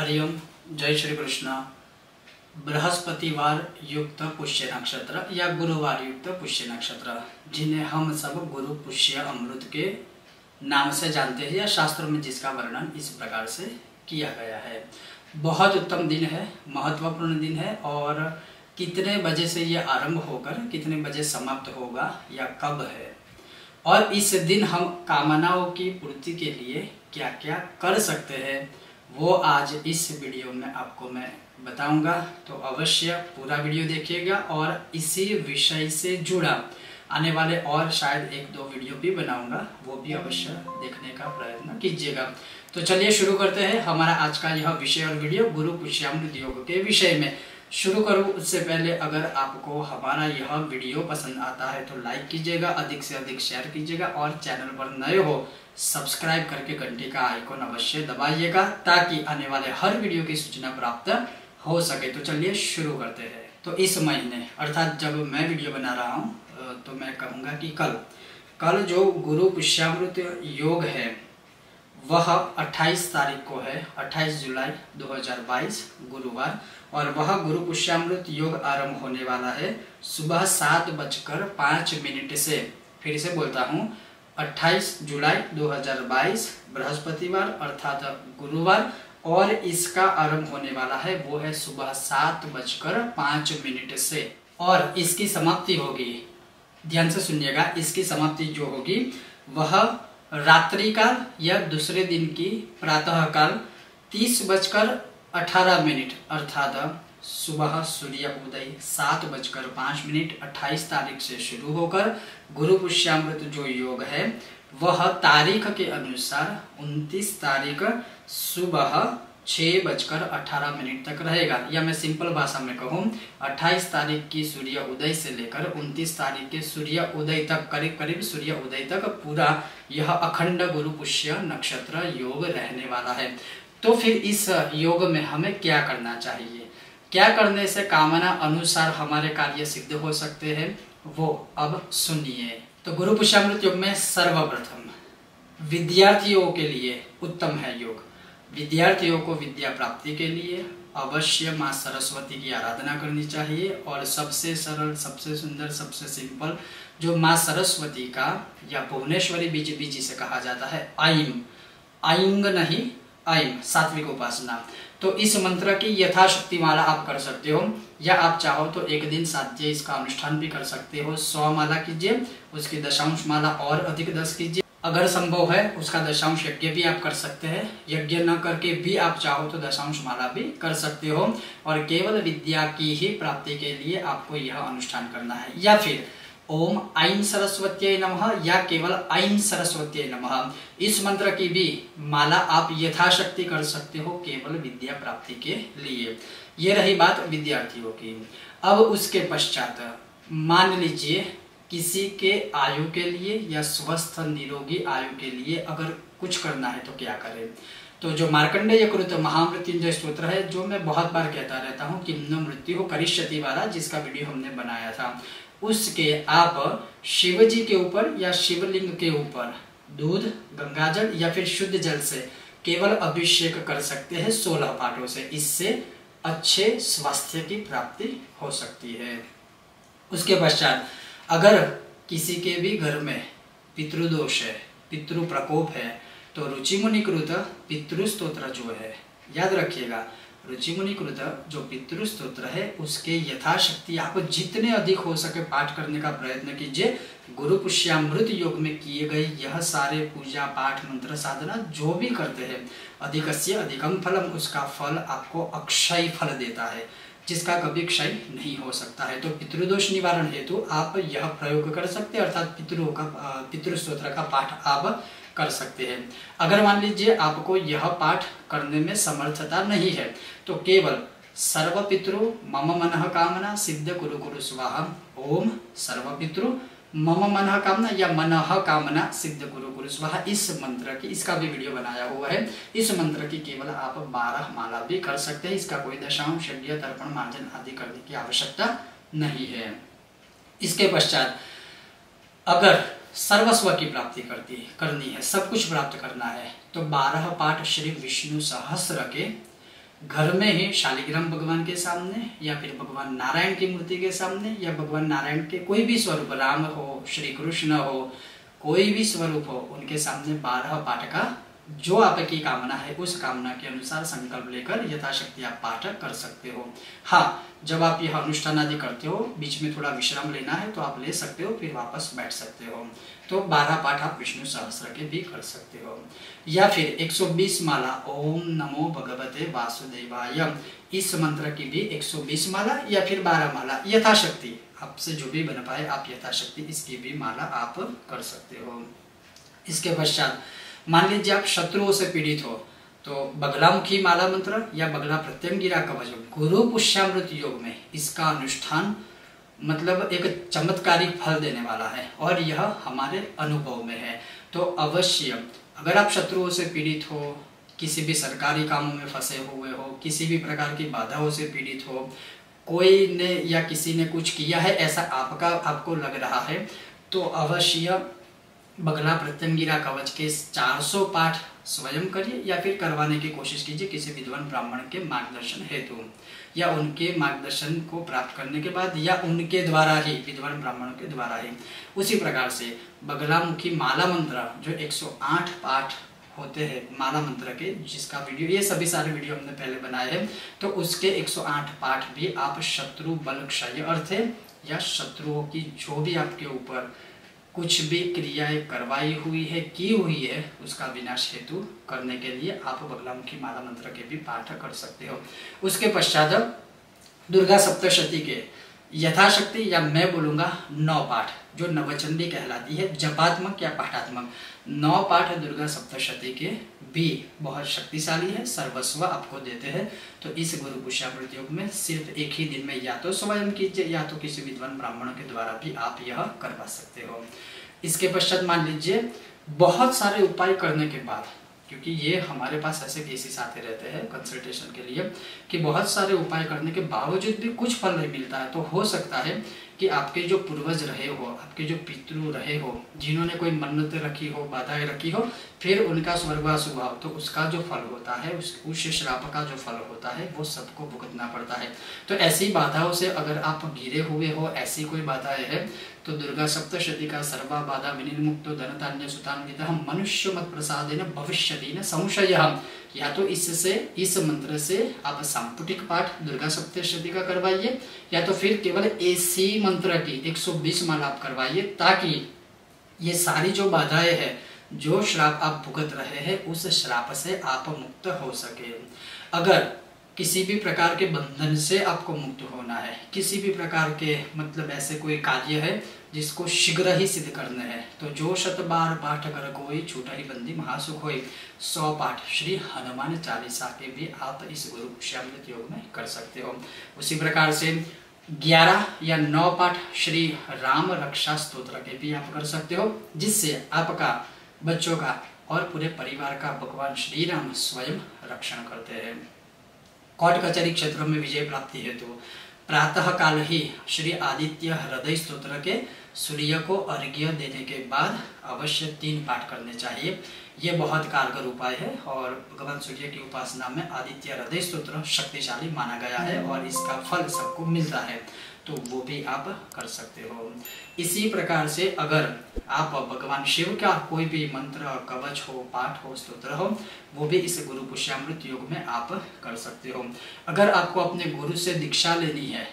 हरिओम। जय श्री कृष्ण। बृहस्पतिवार युक्त पुष्य नक्षत्र या गुरुवार युक्त पुष्य नक्षत्र, जिन्हें हम सब गुरु पुष्य अमृत के नाम से जानते हैं या शास्त्रों में जिसका वर्णन इस प्रकार से किया गया है। बहुत उत्तम दिन है, महत्वपूर्ण दिन है। और कितने बजे से ये आरंभ होकर कितने बजे समाप्त होगा या कब है, और इस दिन हम कामनाओं की पूर्ति के लिए क्या क्या कर सकते हैं, वो आज इस वीडियो में आपको मैं बताऊंगा। तो अवश्य पूरा वीडियो देखिएगा और इसी विषय से जुड़ा आने वाले और शायद एक दो वीडियो भी बनाऊंगा, वो भी अवश्य देखने का प्रयत्न कीजिएगा। तो चलिए शुरू करते हैं हमारा आज का यह विषय और वीडियो गुरु पुष्यामृत योग के विषय में। शुरू करूँ उससे पहले अगर आपको हमारा यह वीडियो पसंद आता है तो लाइक कीजिएगा, अधिक से अधिक शेयर कीजिएगा और चैनल पर नए हो सब्सक्राइब करके घंटी का आइकॉन अवश्य दबाइएगा ताकि आने वाले हर वीडियो की सूचना प्राप्त हो सके। तो चलिए शुरू करते हैं। तो इस महीने अर्थात जब मैं वीडियो बना रहा हूँ तो मैं कहूँगा कि कल जो गुरु पुष्यामृत योग है वह 28 तारीख को है, 28 जुलाई 2022 गुरुवार। और वह गुरु पुष्यामृत योग आरंभ होने वाला है सुबह 7:05 से। फिर से बोलता हूँ, 28 जुलाई 2022 बृहस्पतिवार अर्थात गुरुवार, और इसका आरंभ होने वाला है वो है सुबह 7:05 से। और इसकी समाप्ति होगी, ध्यान से सुनिएगा, इसकी समाप्ति जो होगी वह रात्रि काल या दूसरे दिन की प्रातः काल 30:18 अर्थात सुबह सूर्य उदय 7:05 28 तारीख से शुरू होकर गुरु पुष्यामृत जो योग है वह तारीख के अनुसार 29 तारीख सुबह 6:18 तक रहेगा। या मैं सिंपल भाषा में कहूँ, 28 तारीख की सूर्य उदय से लेकर 29 तारीख के सूर्य उदय तक, करीब करीब सूर्य उदय तक पूरा यह अखंड गुरु पुष्य नक्षत्र योग रहने वाला है। तो फिर इस योग में हमें क्या करना चाहिए, क्या करने से कामना अनुसार हमारे कार्य सिद्ध हो सकते हैं, वो अब सुनिए। तो गुरु पुष्यामृत योग में सर्वप्रथम विद्यार्थियों के लिए उत्तम है योग। विद्यार्थियों को विद्या प्राप्ति के लिए अवश्य माँ सरस्वती की आराधना करनी चाहिए। और सबसे सरल, सबसे सुंदर, सबसे सिंपल जो माँ सरस्वती का या भुवनेश्वरी बीज जिसे कहा जाता है आइम, आइंग नहीं आइम, सात्विक उपासना। तो इस मंत्र की यथाशक्ति माला आप कर सकते हो, या आप चाहो तो एक दिन साध्य इसका अनुष्ठान भी कर सकते हो। 100 माला कीजिए, उसकी दशांश माला और अधिक 10 कीजिए। अगर संभव है उसका दशांश यज्ञ भी आप कर सकते हैं। यज्ञ न करके भी आप चाहो तो दशांश माला भी कर सकते हो। और केवल विद्या की ही प्राप्ति के लिए आपको यह अनुष्ठान करना है। या फिर ओम ऐं सरस्वत्यै नमः या केवल ऐं सरस्वत्यै नमः, इस मंत्र की भी माला आप यथाशक्ति कर सकते हो केवल विद्या प्राप्ति के लिए। ये रही बात विद्यार्थियों की। अब उसके पश्चात मान लीजिए किसी के आयु के लिए या स्वस्थ निरोगी आयु के लिए अगर कुछ करना है तो क्या करें। तो जो मार्कंडेय कृत महामृत्युंजय स्तोत्र है, जो मैं बहुत बार कहता रहता हूँ कि न मृत्यु करिष्यति वाला, जिसका वीडियो हमने बनाया था, उसके आप शिव जी के ऊपर या शिवलिंग के ऊपर दूध, गंगाजल या फिर शुद्ध जल से केवल अभिषेक कर सकते हैं 16 पाठों से। इससे अच्छे स्वास्थ्य की प्राप्ति हो सकती है। उसके पश्चात अगर किसी के भी घर में पितृदोष है, पितृ प्रकोप है, तो रुचि मुनिकृत पितृ स्तोत्र जो है, याद रखिएगा, रुचि मुनिकृत जो पितृ स्तोत्र है उसके यथाशक्ति आप जितने अधिक हो सके पाठ करने का प्रयत्न कीजिए। गुरु पुष्यामृत योग में किए गए यह सारे पूजा पाठ मंत्र साधना जो भी करते हैं, अधिकस्य अधिकम फलम, उसका फल आपको अक्षय फल देता है, जिसका कभी क्षय नहीं हो सकता है। तो पितृदोष निवारण हेतु आप यह प्रयोग कर सकते हैं, अर्थात पितृ स्तोत्र का पाठ आप कर सकते हैं। अगर मान लीजिए आपको यह पाठ करने में समर्थता नहीं है तो केवल सर्वपितृ मम मनः कामना सिद्ध कुरु कुरु स्वाहा, ओम सर्वपितृ मम मनः कामना या मनः कामना सिद्ध कुरु कुरु स्वाहा, इस मंत्र की, इसका भी वीडियो बनाया हुआ है। इस मंत्र की केवल आप 12 माला भी कर सकते हैं। इसका कोई दशांश, यज्ञ, तर्पण, मार्जन आदि करने की आवश्यकता नहीं है। इसके पश्चात अगर सर्वस्व की प्राप्ति करनी है, सब कुछ प्राप्त करना है, तो 12 पाठ श्री विष्णु सहस्र के घर में ही शालिग्राम भगवान के सामने या फिर भगवान नारायण की मूर्ति के सामने या भगवान नारायण के कोई भी स्वरूप, राम हो, श्री कृष्ण हो, कोई भी स्वरूप हो, उनके सामने 12 पाठ का जो आपकी कामना है उस कामना के अनुसार संकल्प लेकर यथाशक्ति आप पाठ कर सकते हो। हाँ, जब आप यह अनुष्ठान आदि करते हो, बीच में थोड़ा विश्राम लेना है तो आप ले सकते हो, फिर वापस बैठ सकते हो। तो 12 पाठ आप विष्णु सहस्त्र के भी कर सकते हो, या फिर 120 माला ओम नमो भगवते वासुदेवाय, इस मंत्र की भी 120 माला या फिर 12 माला यथाशक्ति आपसे जो भी बन पाए आप यथाशक्ति इसकी भी माला आप कर सकते हो। इसके पश्चात मान लीजिए आप शत्रुओं से पीड़ित हो तो बगलामुखी माला मंत्र या बगला प्रत्यंगिरा कवच गुरु पुष्यामृत योग में इसका अनुष्ठान मतलब एक चमत्कारिक फल देने वाला है और यह हमारे अनुभव में है। तो अवश्य अगर आप शत्रुओं से पीड़ित हो, किसी भी सरकारी कामों में फंसे हुए हो, किसी भी प्रकार की बाधाओं से पीड़ित हो, कोई ने या किसी ने कुछ किया है ऐसा आपको लग रहा है, तो अवश्य बगला प्रत्यंगिरा कवच के 400 पाठ स्वयं करिए या फिर करवाने की कोशिश कीजिए किसी विद्वान ब्राह्मण के मार्गदर्शन हेतु, या उनके मार्गदर्शन को प्राप्त करने के बाद या उनके द्वारा ही, विद्वान ब्राह्मणों के द्वारा ही। उसी प्रकार से बगलामुखी माला मंत्र जो 108 पाठ होते हैं माला मंत्र के, जिसका वीडियो, ये सभी सारे वीडियो हमने पहले बनाए हैं, तो उसके 108 पाठ भी आप शत्रु बल क्षय अर्थ है या शत्रुओं की जो भी आपके ऊपर कुछ भी क्रियाएं करवाई हुई है, की हुई है, उसका विनाश हेतु करने के लिए आप बगलामुखी माला मंत्र के भी पाठ कर सकते हो। उसके पश्चात दुर्गा सप्तशती के यथाशक्ति या मैं बोलूँगा 9 पाठ जो नवचंडी कहलाती है, जपात्मक या पाठात्मक 9 पाठ दुर्गा सप्तशती के भी बहुत शक्तिशाली है, सर्वस्व आपको देते हैं। तो इस गुरु पुष्यामृत योग में सिर्फ एक ही दिन में या तो स्वयं कीजिए या तो किसी विद्वान ब्राह्मणों के द्वारा भी आप यह करवा सकते हो। इसके पश्चात मान लीजिए बहुत सारे उपाय करने के बाद, क्योंकि ये हमारे पास ऐसे केसेस आते रहते हैं कंसल्टेशन के लिए कि बहुत सारे उपाय करने के बावजूद भी कुछ फल नहीं मिलता है, तो हो सकता है कि आपके जो पूर्वज रहे हो, आपके जो पितृ रहे हो, जिन्होंने कोई मन्नतें रखी हो, बाधाएं रखी हो, फिर उनका स्वर्गवास हुआ तो उसका जो फल होता है, उस श्राप का जो फल होता है वो सबको भुगतना पड़ता है। तो ऐसी बाधाओं से अगर आप घिरे हुए हो, ऐसी कोई बाधाएं है, तो दुर्गा सप्तशती का सर्वा बाधा विनिर्मुक्तो धनधान्य सुतान्वितः मनुष्य मत प्रसादेन भविष्यति संशयः, या तो इससे, इस मंत्र से आप सांपुटिक पाठ दुर्गा सप्तशती का करवाइए या तो फिर केवल इसी मंत्र की 120 माला आप करवाइए, ताकि ये सारी जो बाधाएं हैं, जो श्राप आप भुगत रहे हैं, उस श्राप से आप मुक्त हो सके। अगर किसी भी प्रकार के बंधन से आपको मुक्त होना है, किसी भी प्रकार के मतलब ऐसे कोई कार्य है जिसको शीघ्र ही सिद्ध करना है, तो जो 100 बार पाठ कर कोई छूटा ही बंदी महासुख होई, 100 पाठ श्री हनुमान चालीसा के भी आप इस गुरु पुष्यामृत योग में कर सकते हो। उसी प्रकार से 11 या 9 पाठ श्री राम रक्षा स्तोत्र के भी आप कर सकते हो, जिससे आपका, बच्चों का और पूरे परिवार का भगवान श्री राम स्वयं रक्षण करते हैं। कोर्ट कचहरी क्षेत्रों में विजय प्राप्ति हेतु प्रातः काल ही श्री आदित्य हृदय स्तोत्र के सूर्य को अर्घ्य देने के बाद अवश्य 3 पाठ करने चाहिए। ये बहुत कारगर उपाय है और भगवान सूर्य की उपासना में आदित्य हृदय स्तोत्र शक्तिशाली माना गया है और इसका फल सबको मिलता है, तो वो भी आप कर सकते हो। इसी प्रकार से अगर आप भगवान शिव का कोई भी मंत्र, कवच हो, पाठ हो, स्तोत्र हो, वो भी इस गुरु पुष्यामृत योग में आप कर सकते हो। अगर आपको अपने गुरु से दीक्षा लेनी है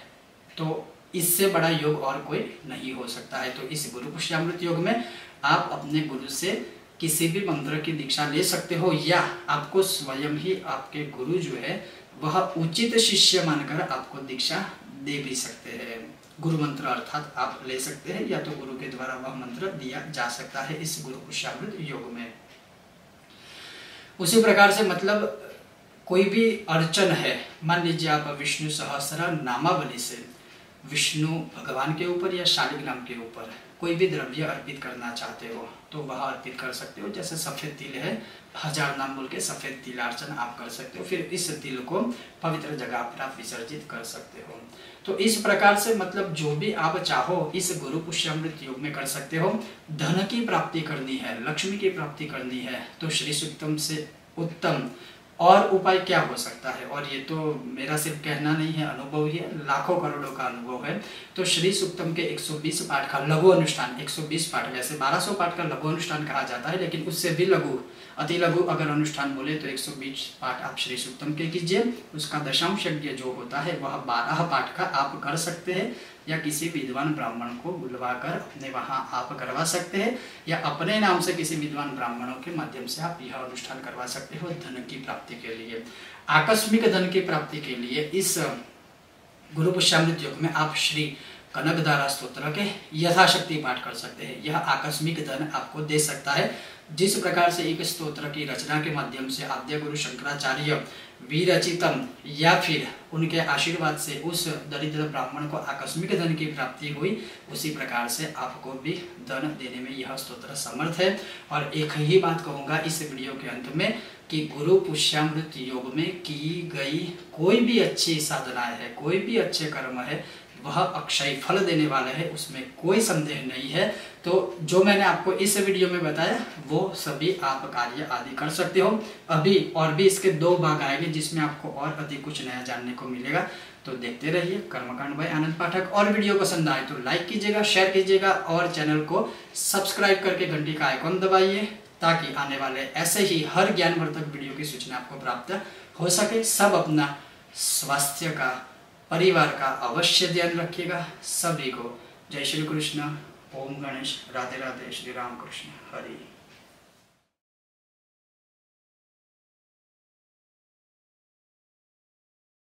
तो इससे बड़ा योग और कोई नहीं हो सकता है। तो इस गुरु पुष्यामृत योग में आप अपने गुरु से किसी भी मंत्र की दीक्षा ले सकते हो, या आपको स्वयं ही आपके गुरु जो है वह उचित शिष्य मानकर आपको दीक्षा दे भी सकते हैं। गुरु मंत्र अर्थात आप ले सकते हैं, या तो गुरु के द्वारा वह मंत्र दिया जा सकता है इस गुरु पुष्यामृत योग में। उसी प्रकार से मतलब कोई भी अर्चन है, मान लीजिए आप विष्णु सहस्त्र नामावली से विष्णु भगवान के ऊपर या शालिग्राम के ऊपर कोई भी द्रव्य अर्पित करना चाहते हो तो वह अर्पित कर सकते हो। जैसे सफेद तिल है, 1000 नाम बोल के सफेद तिल अर्चन आप कर सकते हो, फिर इस तिल को पवित्र जगह पर आप विसर्जित कर सकते हो। तो इस प्रकार से मतलब जो भी आप चाहो इस गुरु पुष्यामृत योग में कर सकते हो। धन की प्राप्ति करनी है, लक्ष्मी की प्राप्ति करनी है, तो श्री सूक्तम से उत्तम और उपाय क्या हो सकता है, और ये तो मेरा सिर्फ कहना नहीं है, अनुभव ही है, लाखों करोड़ों का अनुभव है। तो श्री सूक्तम के 120 पाठ का लघु अनुष्ठान, 120 पाठ, वैसे 1200 पाठ का लघु अनुष्ठान कहा जाता है, लेकिन उससे भी लघु, अति लघु अगर अनुष्ठान बोले तो 120 पाठ आप श्री सूक्तम के कीजिए। उसका दशांश यज्ञ जो होता है वह 12 पाठ का आप कर सकते हैं, या किसी विद्वान ब्राह्मण को बुलवाकर अपने वहां आप करवा सकते हैं, या अपने नाम से किसी विद्वान ब्राह्मणों के माध्यम से आप यह अनुष्ठान करवा सकते हो धन की प्राप्ति के लिए। आकस्मिक धन की प्राप्ति के लिए इस गुरु पुष्यामृत योग में आप श्री कनकधारा स्तोत्र के यथाशक्ति पाठ कर सकते हैं। यह आकस्मिक धन आपको दे सकता है। जिस प्रकार से एक स्तोत्र की रचना के माध्यम से आद्य गुरु शंकराचार्य विरचितम या फिर उनके आशीर्वाद से उस दरिद्र ब्राह्मण को आकस्मिक धन की प्राप्ति हुई, उसी प्रकार से आपको भी धन देने में यह स्तोत्र समर्थ है। और एक ही बात कहूँगा इस वीडियो के अंत में कि गुरु पुष्यामृत योग में की गई कोई भी अच्छी साधनाएं है, कोई भी अच्छे कर्म है, वह अक्षय फल देने वाला है, उसमें कोई संदेह नहीं है। तो जो मैंने आपको इस वीडियो में बताया वो सभी आप कार्य आदि कर सकते हो। अभी और भी इसके 2 भाग आएंगे जिसमें आपको और अधिक कुछ नया जानने को मिलेगा। तो देखते रहिए कर्मकांड बाय आनंद पाठक। और वीडियो पसंद आए तो लाइक कीजिएगा, शेयर कीजिएगा और चैनल को सब्सक्राइब करके घंटी का आइकॉन दबाइए, ताकि आने वाले ऐसे ही हर ज्ञानवर्धक वीडियो की सूचना आपको प्राप्त हो सके। सब अपना स्वास्थ्य का, परिवार का अवश्य ध्यान रखिएगा। सभी को जय श्री कृष्ण, ओम गणेश, राधे राधे, श्री राम कृष्ण हरि।